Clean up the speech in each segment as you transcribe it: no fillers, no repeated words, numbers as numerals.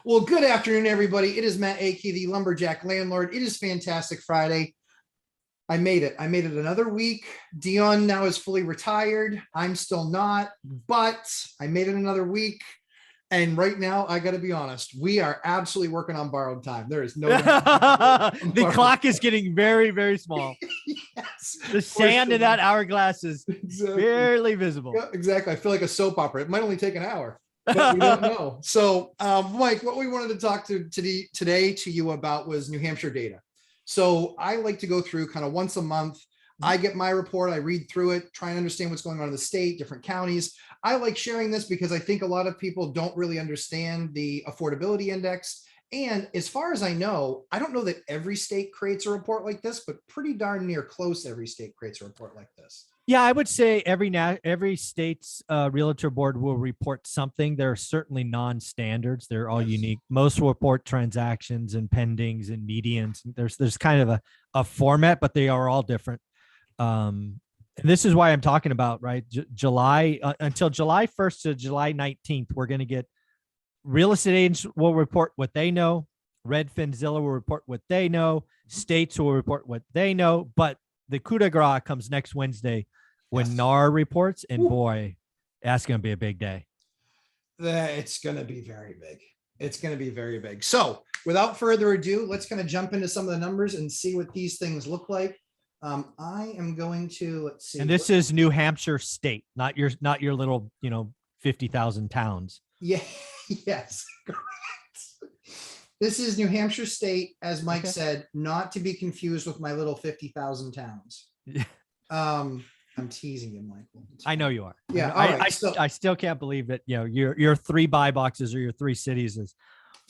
Well, good afternoon, everybody. It is Matt Akey, the Lumberjack Landlord. It is Fantastic Friday. I made it. I made it another week. Dion now is fully retired. I'm still not, but I made it another week. And right now, I got to be honest, we are absolutely working on borrowed time. There is no doubt. The clock is getting very, very small. Yes, The sand in that hourglass is exactly. barely visible. Yeah, exactly. I feel like a soap opera. It might only take an hour, but we don't know. So, Mike, what we wanted to talk to today to you about was New Hampshire data. So I like to go through kind of once a month. I get my report, I read through it, try and understand what's going on in the state, different counties. I like sharing this because I think a lot of people don't really understand the affordability index. And as far as I know, I don't know that every state creates a report like this, but pretty darn near close every state creates a report like this. Yeah, I would say every state's realtor board will report something. There are certainly non-standards. They're all unique. Most will report transactions and pendings and medians. There's kind of a format, but they are all different. And this is why I'm talking about, right? July until July 1st to July 19th, we're going to get real estate agents will report what they know. Redfin, Zillow will report what they know. States will report what they know. But the coup de grace comes next Wednesday when NAR reports, and boy, that's going to be a big day. It's going to be very big. It's going to be very big. So without further ado, let's kind of jump into some of the numbers and see what these things look like. I am going to, let's see. And this is New Hampshire state, not your little, 50,000 towns. Yeah. Yes. Correct. This is New Hampshire state, as Mike said, not to be confused with my little 50,000 towns. I'm teasing you, Michael. I know you are. Yeah. I still can't believe that, your 3 buy boxes or your 3 cities is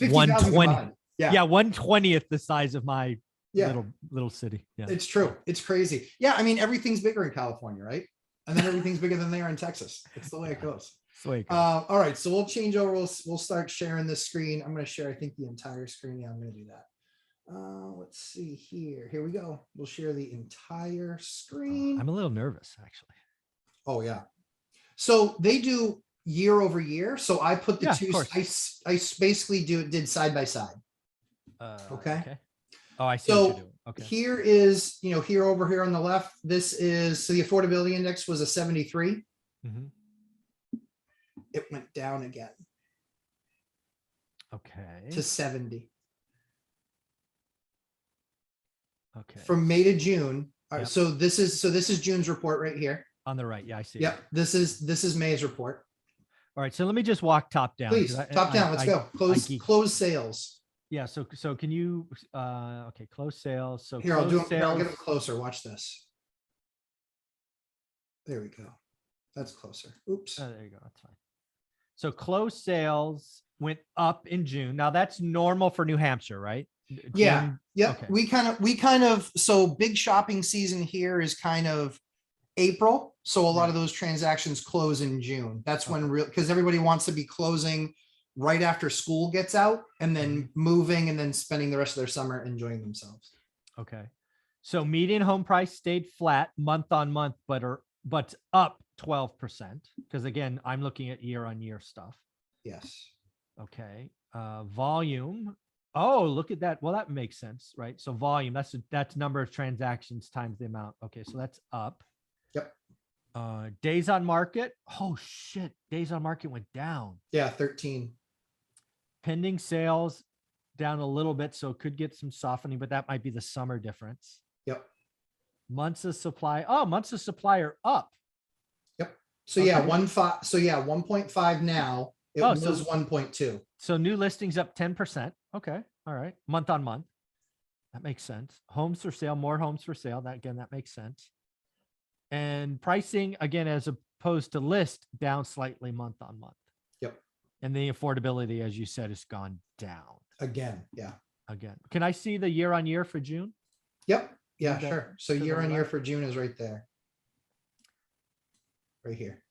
120. Yeah. 1/20th the size of my little city. Yeah. It's true. It's crazy. Yeah. I mean, everything's bigger in California, right? And then everything's bigger than they are in Texas. It's the way it goes. All right. So we'll change over. We'll start sharing this screen. I'm going to share, I think, the entire screen. Yeah, I'm going to do that. Let's see here. Here we go. We'll share the entire screen. I'm a little nervous, actually. Oh, yeah. So they do year over year. So I put the two, I basically did side by side. Okay. Oh, I see so what you're doing. Okay. Here is, here over here on the left, this is, so the affordability index was a 73. Mm-hmm. It went down again. Okay. To 70. Okay. From May to June. All right, so this is June's report right here. On the right. Yeah, I see. Yep. This is May's report. All right. So let me just walk top down. Please, top down. Let's go. Close sales. Yeah. So can you okay, close sales. So here, I'll get it closer. Watch this. There we go. That's closer. Oops. Oh, there you go. That's fine. So closed sales went up in June. Now that's normal for New Hampshire, right? June? Yeah. Yep. Okay. We kind of, so big shopping season here is kind of April. So a lot of those transactions close in June. That's when because everybody wants to be closing right after school gets out and then moving and then spending the rest of their summer enjoying themselves. Okay. So median home price stayed flat month on month, but up 12%. Because again, I'm looking at year-on-year stuff. Yes. Okay. Volume. Oh, look at that. Well, that makes sense, right? So volume, that's number of transactions times the amount. Okay, so that's up. Yep. Days on market. Oh shit. Days on market went down. Yeah, 13. Pending sales down a little bit, so it could get some softening, but that might be the summer difference. Yep. Months of supply. Oh, months of supply are up. Yep. So yeah, 1.5. So yeah, 1.5 now. It was 1.2. So new listings up 10%. Okay. All right. Month on month. That makes sense. Homes for sale, more homes for sale. That makes sense. And pricing, again, as opposed to list, down slightly month on month. Yep. And the affordability, as you said, has gone down. Again. Yeah. Again. Can I see the year on year for June? Yep. Yeah, sure. So year on year for June is right there. Right here.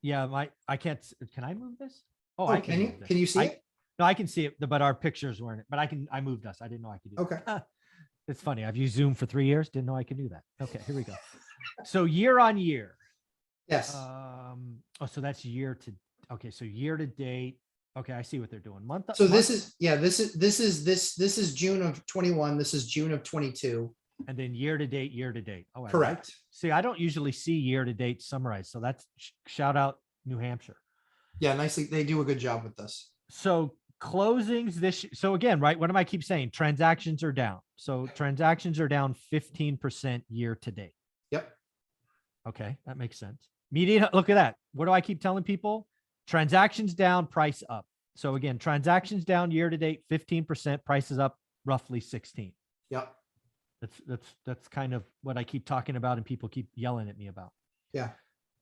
Yeah, I can't. Can I move this? Oh, I can. Can you see it? No, I can see it, but our pictures weren't. But I moved us. I didn't know I could do it. Okay. It's funny. I've used Zoom for 3 years. Didn't know I could do that. Okay, here we go. So year on year. Yes. So that's year to. Okay, so year to date. Okay, I see what they're doing. So this is June of 21. This is June of 22. and then year to date. Oh, Correct. See, I don't usually see year to date summarized. So that's shout out New Hampshire. Yeah, nicely. They do a good job with this. So closings so again, right? What am I keep saying? Transactions are down. So transactions are down 15% year to date. Yep. Okay, that makes sense. Median, look at that. What do I keep telling people? Transactions down, price up. So again, transactions down year to date, 15%, prices up roughly 16. Yep. That's kind of what I keep talking about and people keep yelling at me about. Yeah.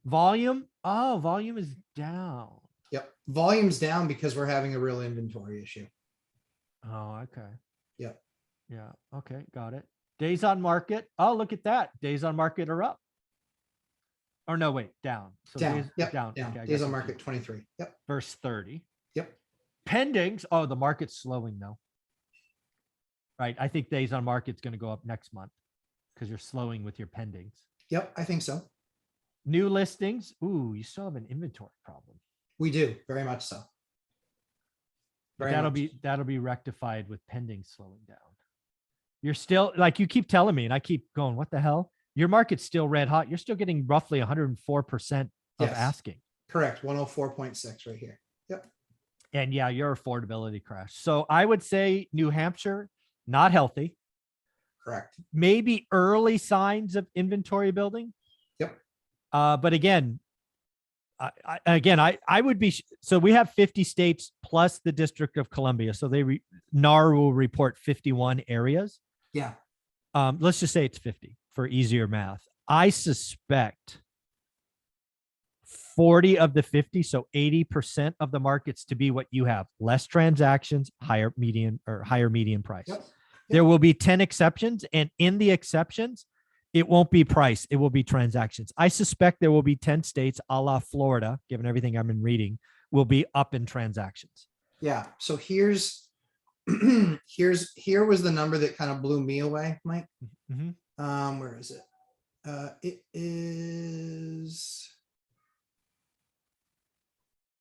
Volume. Oh, volume is down. Yep. Volume's down because we're having a real inventory issue. Oh, okay. Yep. Yeah. Okay. Got it. Days on market. Oh, look at that. Days on market are up. Or no, wait, down. So Down. days, Yep. down. Down. Okay, Days on market 23. Yep. Verse 30. Yep. Pendings. Oh, the market's slowing though. Right. I think days on market's going to go up next month because you're slowing with your pendings. Yep. I think so. New listings. Ooh, you still have an inventory problem. We do, very much so. But that'll be rectified with pending slowing down. You're still, like you keep telling me, and I keep going, what the hell? Your market's still red hot. You're still getting roughly 104% of Yes. asking. Correct. 104.6 right here. Yep. And yeah, your affordability crash. So I would say New Hampshire, not healthy. Correct. Maybe early signs of inventory building. Yep. But again, I would be, so we have 50 states plus the District of Columbia. So NAR will report 51 areas. Yeah. Let's just say it's 50 for easier math. I suspect 40 of the 50, so 80% of the markets to be what you have: less transactions, higher median price. Yep. There will be 10 exceptions, and in the exceptions, it won't be price, it will be transactions. I suspect there will be 10 states, a la Florida, given everything I've been reading, will be up in transactions. Yeah. So here was the number that kind of blew me away, Mike. Mm-hmm. Where is it? It is,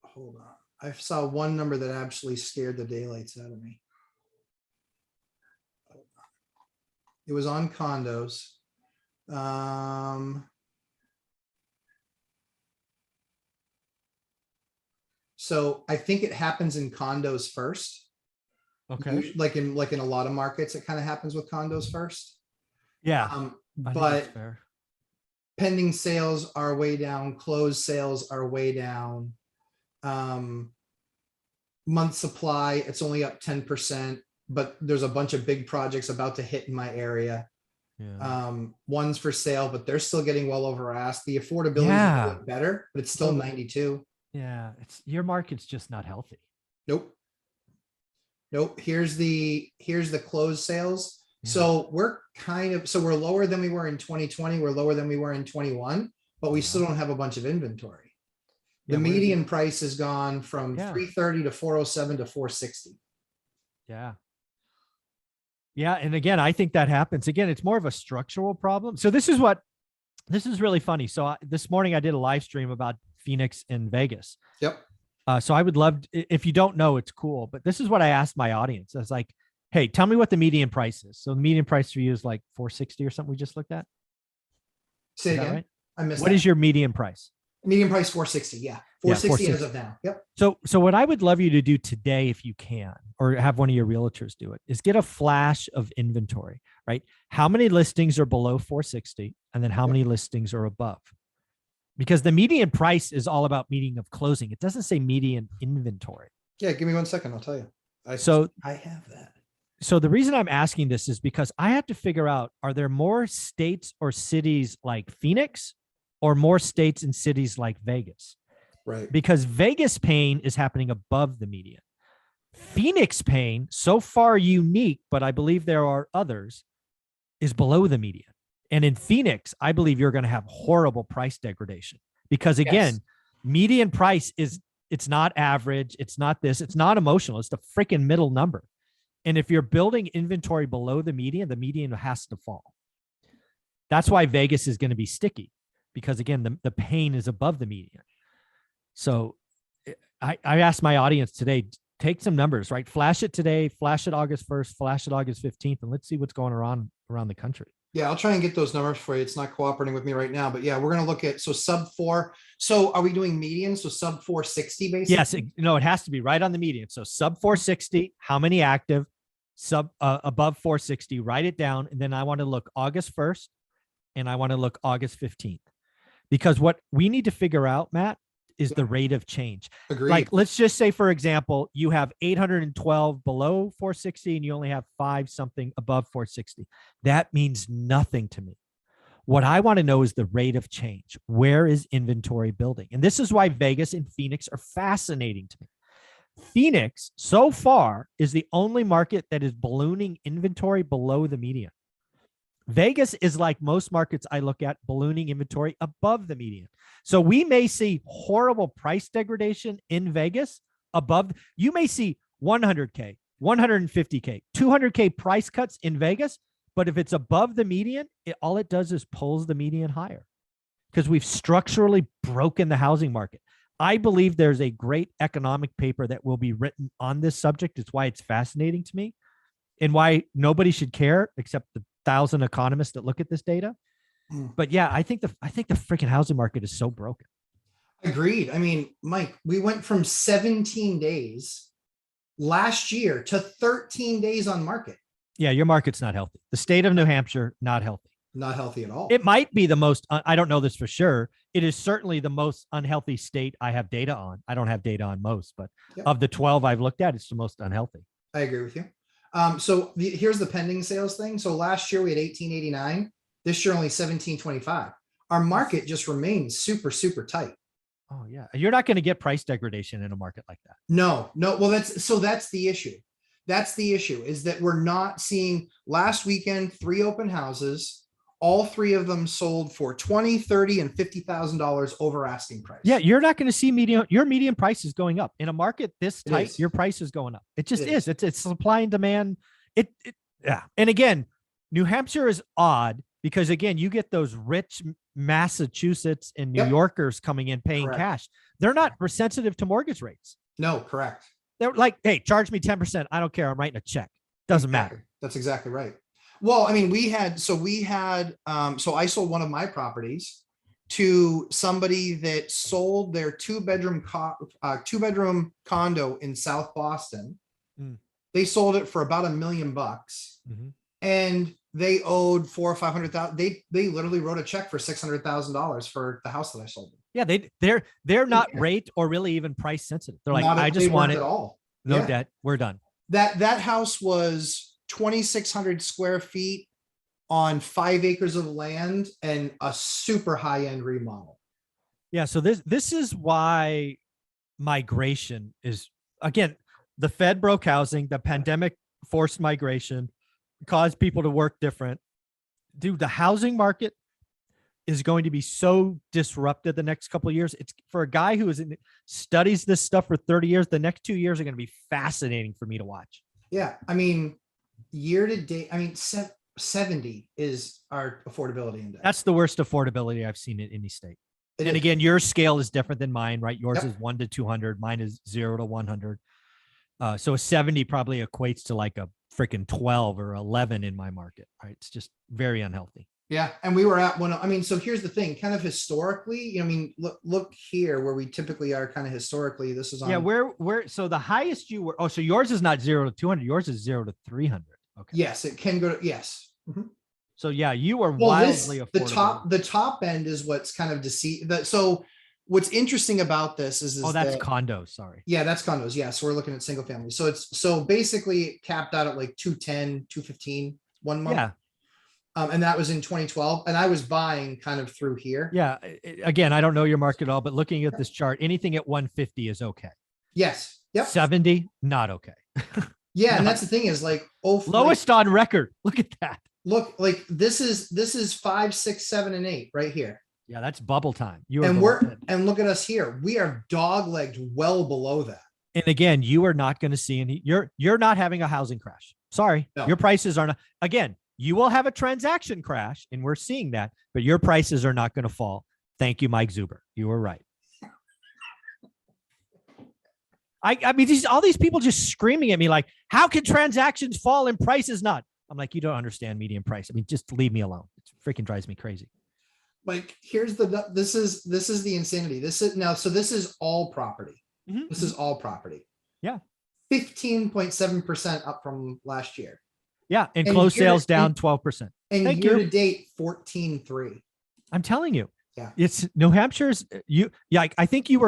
hold on. I saw one number that actually scared the daylights out of me. It was on condos. So I think it happens in condos first. Okay. Like in a lot of markets, it kind of happens with condos first. Yeah. But pending sales are way down. Closed sales are way down. Month supply, it's only up 10%, but there's a bunch of big projects about to hit in my area. Yeah. One's for sale, but they're still getting well over ask. The affordability is a little bit better, but it's still 92. Yeah, your market's just not healthy. Nope. Here's the closed sales. Yeah. So we're we're lower than we were in 2020. We're lower than we were in 21, but we still don't have a bunch of inventory. The median price has gone from 330 to 407 to 460. Yeah. Yeah. And again, I think that happens. Again, it's more of a structural problem. So this is really funny. So this morning I did a live stream about Phoenix and Vegas. Yep. So I would love, if you don't know, it's cool, but this is what I asked my audience. I was like, hey, tell me what the median price is. So the median price for you is like 460 or something we just looked at. Say again. Right? I missed What that. Is your median price? Median price 460. Yeah. 460 as of now. Yep. So what I would love you to do today, if you can, or have one of your realtors do it, is get a flash of inventory, right? How many listings are below 460 and then how many listings are above? Because the median price is all about median of closing. It doesn't say median inventory. Yeah. Give me 1 second. I'll tell you. I have that. So the reason I'm asking this is because I have to figure out, are there more states or cities like Phoenix or more states and cities like Vegas? Right. Because Vegas pain is happening above the median. Phoenix pain, so far unique, but I believe there are others, is below the median. And in Phoenix, I believe you're going to have horrible price degradation because again, median price it's not average. It's not this, it's not emotional. It's the freaking middle number. And if you're building inventory below the median has to fall. That's why Vegas is going to be sticky because again, the pain is above the median. So I asked my audience today, take some numbers, right? Flash it today, flash it August 1st, flash it August 15th, and let's see what's going around the country. Yeah, I'll try and get those numbers for you. It's not cooperating with me right now, but yeah, we're gonna look at, so sub 4. So are we doing median? So sub 460 basically? Yes, no, it has to be right on the median. So sub 460, how many active? Above 460, write it down. And then I want to look August 1st and I want to look August 15th. Because what we need to figure out, Matt, is the rate of change. Agreed. Like, let's just say, for example, you have 812 below 460 and you only have 5 something above 460. That means nothing to me. What I want to know is the rate of change. Where is inventory building? And this is why Vegas and Phoenix are fascinating to me. Phoenix, so far, is the only market that is ballooning inventory below the median. Vegas is like most markets I look at, ballooning inventory above the median. So we may see horrible price degradation in Vegas above. You may see 100K, 150K, 200K price cuts in Vegas. But if it's above the median, all it does is pulls the median higher because we've structurally broken the housing market. I believe there's a great economic paper that will be written on this subject. It's why it's fascinating to me and why nobody should care except the 1,000 economists that look at this data. But yeah, I think the freaking housing market is so broken. Agreed. I mean, Mike, we went from 17 days last year to 13 days on market. Yeah, your market's not healthy. The state of New Hampshire, not healthy. Not healthy at all. It might be the most, I don't know this for sure. It is certainly the most unhealthy state I have data on. I don't have data on most, but of the 12 I've looked at, it's the most unhealthy. I agree with you. So here's the pending sales thing. So last year we had 1889. This year only 1725. Our market just remains super, super tight. Oh yeah. You're not going to get price degradation in a market like that. No. Well, that's the issue. That's the issue, is that we're not seeing. Last weekend, 3 open houses, all 3 of them sold for $20,000, $30,000, and $50,000 over asking price. Yeah, you're not going to see your median price is going up in a market this tight. Your price is going up. It just is. It's supply and demand. Yeah. And again, New Hampshire is odd because again, you get those rich Massachusetts and New Yorkers coming in paying cash. They're not sensitive to mortgage rates. No, correct. They're like, hey, charge me 10%. I don't care. I'm writing a check. Doesn't matter. That's exactly right. Well, I mean, so I sold one of my properties to somebody that sold their 2-bedroom condo in South Boston. They sold it for about $1 million, and they owed $400,000 or $500,000. They literally wrote a check for $600,000 for the house that I sold them. Yeah, they're not rate or really even price sensitive. They're like, I just want it at all. No debt. We're done. That house was 2,600 square feet on 5 acres of land and a super high-end remodel. Yeah. So this is why migration is, again, the Fed broke housing, the pandemic forced migration, caused people to work different. Dude, the housing market is going to be so disrupted the next couple of years. It's for a guy who studies this stuff for 30 years. The next 2 years are going to be fascinating for me to watch. Yeah. I mean, year to date, 70 is our affordability index. That's the worst affordability I've seen in any state. And again, your scale is different than mine, right? Yours is 1 to 200. Mine is 0 to 100. So a 70 probably equates to like a freaking 12 or 11 in my market, right? It's just very unhealthy. Yeah. And we were at one. So here's the thing, kind of historically, look here where we typically are kind of historically. This is on. Yeah. So the highest you were, so yours is not 0 to 200. Yours is 0 to 300. Okay. Yes. It can go to, yes. Mm-hmm. So yeah, you are wildly affordable. The top end is what's kind of deceived. So what's interesting about this is that's condos. Sorry. Yeah, that's condos. Yeah. So we're looking at single family. So basically capped out at like 210, 215 1 month. Yeah. And that was in 2012. And I was buying kind of through here. Yeah. Again, I don't know your market at all, but looking at this chart, anything at 150 is okay. Yes. Yep. 70, not okay. Yeah. And that's the thing is like, lowest on record. Look at that. Look, like this is 5, 6, 7, and 8 right here. Yeah, that's bubble time. And look at us here. We are dog-legged well below that. And again, you are not going to see any. You're not having a housing crash. Sorry, no. Your prices are not. Again, you will have a transaction crash, and we're seeing that. But your prices are not going to fall. Thank you, Mike Zuber. You were right. I mean, all these people just screaming at me like, how can transactions fall and prices not? I'm like, you don't understand median price. I mean, just leave me alone. It freaking drives me crazy. Like, here's this is the insanity. This is all property. Mhm, This is all property. Yeah. 15.7% up from last year. Yeah. And And closed year- sales down and- 12%. And Thank year you. to date, 14.3. I'm telling you. Yeah. It's New Hampshire's I think you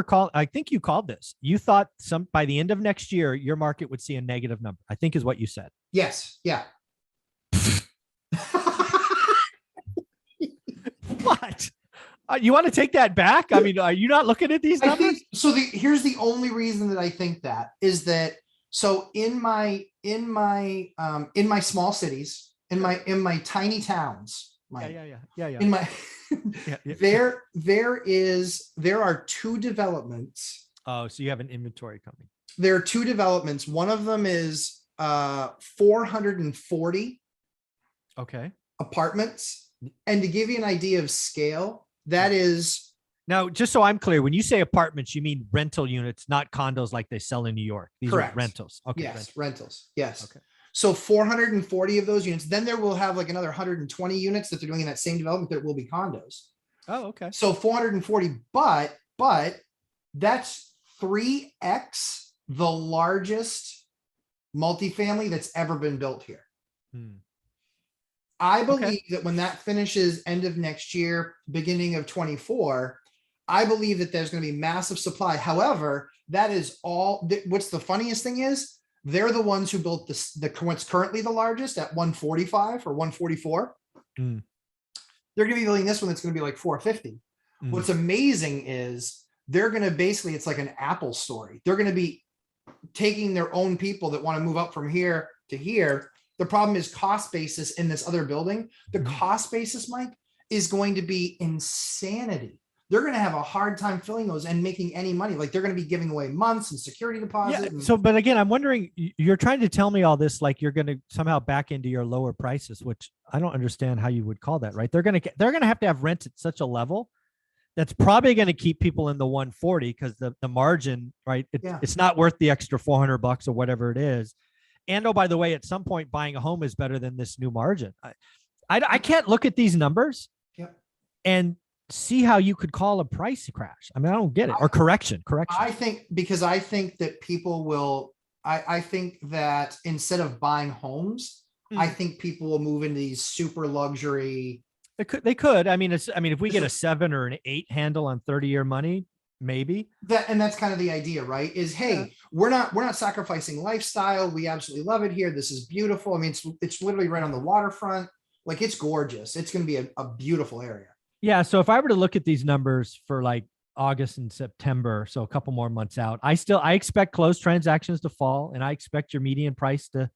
called this. You thought by the end of next year, your market would see a negative number, I think is what you said. Yes. Yeah. What? You want to take that back? I mean, are you not looking at these I numbers? think so. Here's the only reason that I think that is that, so in my small cities, in my tiny towns, Yeah. in my Yeah. there are two developments. Oh, so you have an inventory coming. There are two developments. One of them is 440 Okay. apartments. And to give you an idea of scale, that is, Now, just so I'm clear, when you say apartments, you mean rental units, not condos like they sell in New York. These correct. are rentals. Okay. Yes, rentals. Yes. Okay. So 440 of those units. Then there will have like another 120 units that they're doing in that same development that will be condos. Oh, okay. So 440, but that's 3x the largest multifamily that's ever been built here. I believe that when that finishes end of next year, beginning of 24, I believe that there's going to be massive supply. However, that is all. What's the funniest thing is they're the ones who built what's currently the largest at 145 or 144. They're going to be building this one that's going to be like 450. What's amazing is they're going to basically, it's like an Apple story. They're going to be taking their own people that want to move up from here to here. The problem is cost basis in this other building. The cost basis, Mike, is going to be insanity. They're going to have a hard time filling those and making any money. Like, they're going to be giving away months and security deposit. Yeah. So, but again, I'm wondering, you're trying to tell me all this like you're going to somehow back into your lower prices, which I don't understand how you would call that, right? They're going to have to have rent at such a level that's probably going to keep people in the 140 because the margin, right? It's not worth the extra $400 or whatever it is. And oh, by the way, at some point, buying a home is better than this new margin. I can't look at these numbers and see how you could call a price crash. I mean, I don't get it. Or correction. I think that people will, I think that instead of buying homes, I think people will move into these super luxury. They could. I mean, if we get a 7 or an 8 handle on 30-year money, maybe that's kind of the idea, right? Is, hey, we're not sacrificing lifestyle. We absolutely love it here. This is beautiful. I mean, it's literally right on the waterfront. Like, it's gorgeous. It's going to be a beautiful area. Yeah. So if I were to look at these numbers for like August and September, so a couple more months out, I expect closed transactions to fall, and I expect your median price to,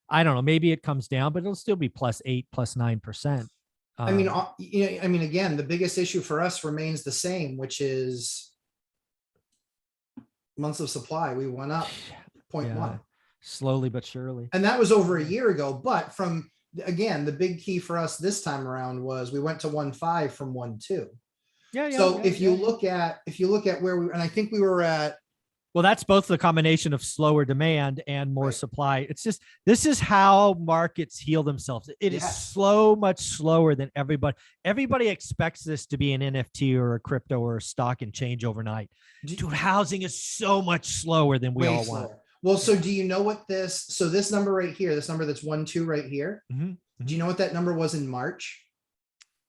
I don't know, maybe it comes down, but it'll still be +8, +9%. I mean, again, the biggest issue for us remains the same, which is months of supply. We went up 0.1 slowly but surely, and that was over a year ago. But again, the big key for us this time around was we went to 1.5 from 1.2. So if you look at where and I think we were at. Well, that's both the combination of slower demand and more supply. It's just, this is how markets heal themselves. It is slow, much slower than everybody. Everybody expects this to be an NFT or a crypto or a stock and change overnight. Dude, housing is so much slower than we all want. Well, so do you know what this number right here, this number that's 1.2 right here, do you know what that number was in March?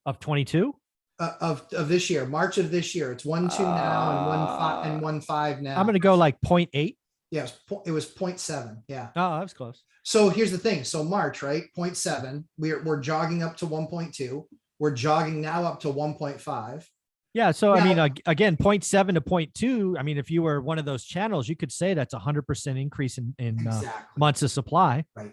Of 22? Of this year, March of this year. It's 1.2 now and 1.5 now. I'm going to go like 0.8. Yes, it was 0.7. Yeah. Oh, that was close. So here's the thing. So March, right? 0.7. We're jogging up to 1.2. We're jogging now up to 1.5. Yeah. So, I mean, again, 0.7 to 0.2. I mean, if you were one of those channels, you could say that's 100% increase in months of supply. Right.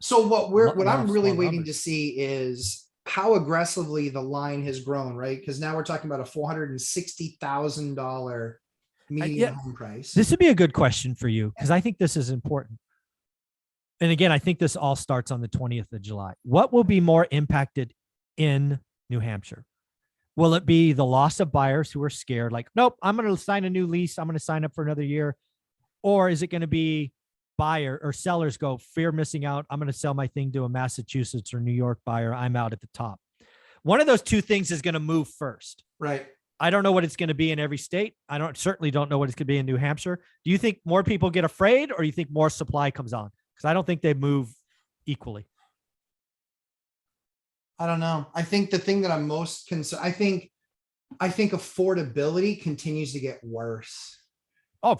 So what I'm really waiting to see is how aggressively the line has grown, right? Because now we're talking about a $460,000 median home price. This would be a good question for you, because I think this is important. And again, I think this all starts on the 20th of July. What will be more impacted in New Hampshire? Will it be the loss of buyers who are scared, like, nope, I'm going to sign a new lease, I'm going to sign up for another year, Or is it going to be buyer or sellers go, fear missing out, I'm going to sell my thing to a Massachusetts or New York buyer, I'm out at the top. One of those two things is going to move first. Right. I don't know what it's going to be in every state. Certainly don't know what it's going to be in New Hampshire. Do you think more people get afraid, or you think more supply comes on? Because I don't think they move equally. I don't know. I think the thing that I'm most concerned, I think affordability continues to get worse. Oh,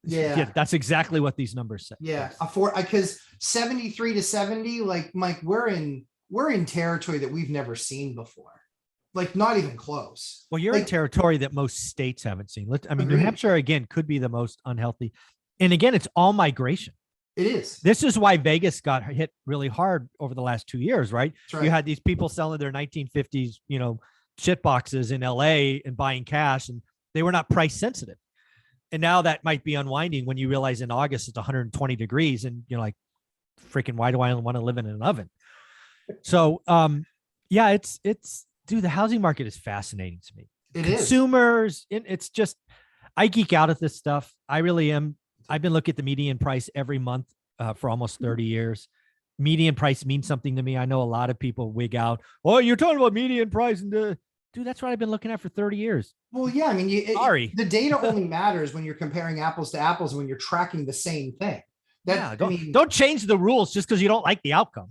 Yeah. That's exactly what these numbers say. Yeah. Because 73 to 70, like Mike, we're in territory that we've never seen before. Like not even close. Well, you're in territory that most states haven't seen. I mean, New Agreed. Hampshire, again, could be the most unhealthy. And again, it's all migration. It is. This is why Vegas got hit really hard over the last 2 years, right? That's right. You had these people selling their 1950s, shit boxes in LA and buying cash, and they were not price sensitive. And now that might be unwinding when you realize in August it's 120 degrees and you're like, freaking, why do I want to live in an oven? So, yeah, it's dude, the housing market is fascinating to me. Consumers, it's just, I geek out at this stuff. I really am. I've been looking at the median price every month for almost 30 years. Median price means something to me. I know a lot of people wig out. Oh, you're talking about median price. And dude, that's what I've been looking at for 30 years. Well, yeah. I mean, the data only matters when you're comparing apples to apples, when you're tracking the same thing. Don't change the rules just because you don't like the outcome.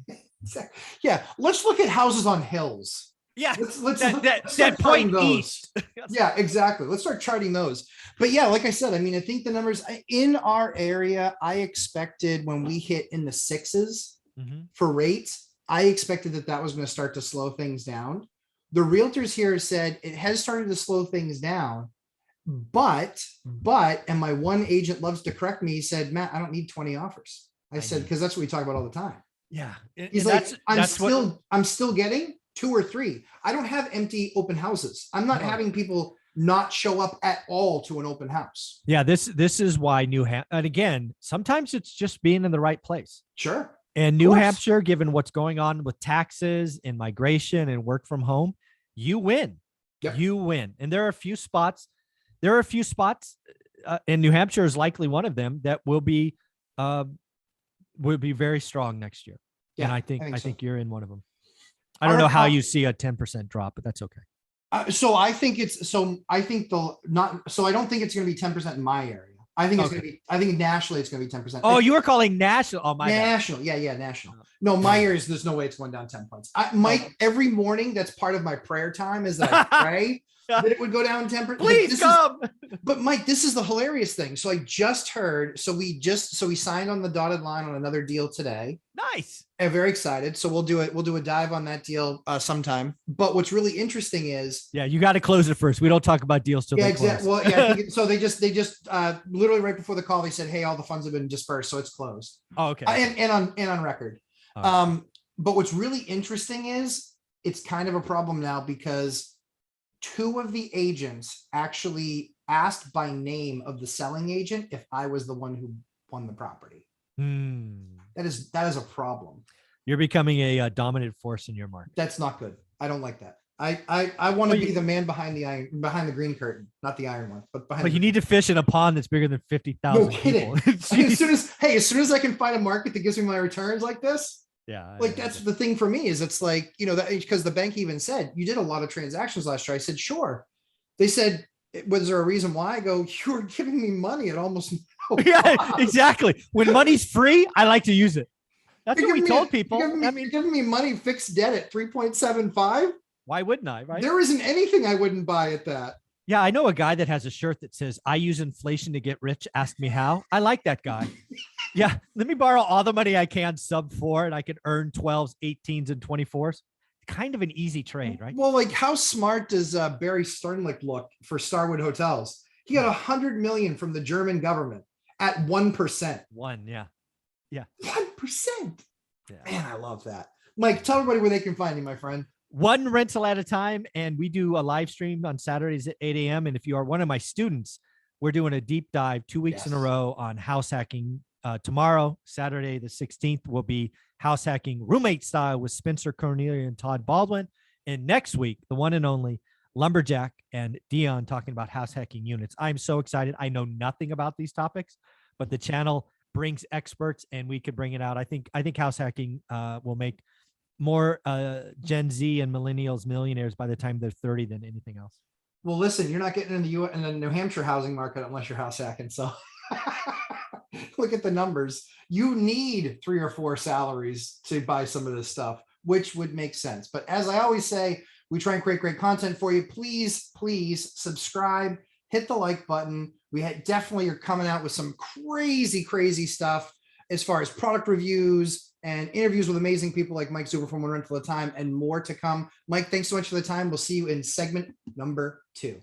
Yeah. Let's look at houses on hills. Yeah. Let's that point east. Yeah, exactly. Let's start charting those. But yeah, like I said, I mean, I think the numbers in our area, I expected when we hit in the sixes for rates, I expected that was going to start to slow things down. The realtors here said it has started to slow things down, but, and my one agent loves to correct me. He said, Matt, I don't need 20 offers. I said, because that's what we talk about all the time. Yeah. He's like, I'm still getting 2 or 3. I don't have empty open houses. I'm not having people not show up at all to an open house. Yeah. This is why New Hampshire, and again, sometimes it's just being in the right place. Sure. And New Hampshire, given what's going on with taxes and migration and work from home, you win. Yep. You win. And there are a few spots. And New Hampshire is likely one of them that will be very strong next year. Yeah, and I think you're in one of them. I don't know how you see a 10% drop, but that's okay. I don't think it's going to be 10% in my area. I think it's going to be, I think nationally it's going to be 10%. Oh, you were calling national. Oh, my national. God. Yeah. National. No, my areas, there's no way it's going down 10 points. Mike, every morning, that's part of my prayer time is that I pray that it would go down 10%. Please come. But Mike, this is the hilarious thing. So I just heard, so we signed on the dotted line on another deal today. Nice. I'm very excited. So we'll do a dive on that deal sometime. But what's really interesting is, you got to close it first. We don't talk about deals till exactly. Well, yeah. So they just literally right before the call, they said, hey, all the funds have been dispersed, so it's closed. Oh, okay. And on record. Right. But what's really interesting is it's kind of a problem now because 2 of the agents actually asked by name of the selling agent if I was the one who won the property. That is a problem. You're becoming a dominant force in your market. That's not good. I don't like that. I want to be the man behind the green curtain, not the iron one, but behind. But you need to fish in a pond that's bigger than 50,000. No kidding. as soon as I can find a market that gives me my returns like this. Yeah. Like that's the thing for me is it's like, that because the bank even said you did a lot of transactions last year. I said, sure. They said, was there a reason why? I go, you were giving me money at almost no cost. Yeah, exactly. When money's free, I like to use it. That's what we told people. You're giving me money fixed debt at 3.75. Why wouldn't I? Right? There isn't anything I wouldn't buy at that. Yeah, I know a guy that has a shirt that says, I use inflation to get rich. Ask me how. I like that guy. Yeah. Let me borrow all the money I can sub 4 and I can earn 12s, 18s, and 24s. Kind of an easy trade, right? Well, like how smart does Barry Sternlicht look for Starwood Hotels? He got 100 million from the German government at 1%. 1%. Yeah. 1%. Yeah. Man, I love that. Mike, tell everybody where they can find you, my friend. One rental at a time. And we do a live stream on Saturdays at 8 a.m. And if you are one of my students, we're doing a deep dive 2 weeks in a row on house hacking. Tomorrow, Saturday, the 16th, will be house hacking roommate style with Spencer Cornelia and Todd Baldwin. And next week, the one and only Lumberjack and Dion talking about house hacking units. I'm so excited. I know nothing about these topics, but the channel brings experts and we could bring it out. I think house hacking will make more Gen Z and millennials millionaires by the time they're 30 than anything else. Well, listen, you're not getting in the New Hampshire housing market unless you're house hacking. So look at the numbers. You need 3 or 4 salaries to buy some of this stuff, which would make sense. But as I always say, we try and create great content for you. Please, please subscribe, hit the like button. We definitely are coming out with some crazy, crazy stuff as far as product reviews and interviews with amazing people like Mike Zuber from One Rental at a Time, and more to come. Mike, thanks so much for the time. We'll see you in segment number 2.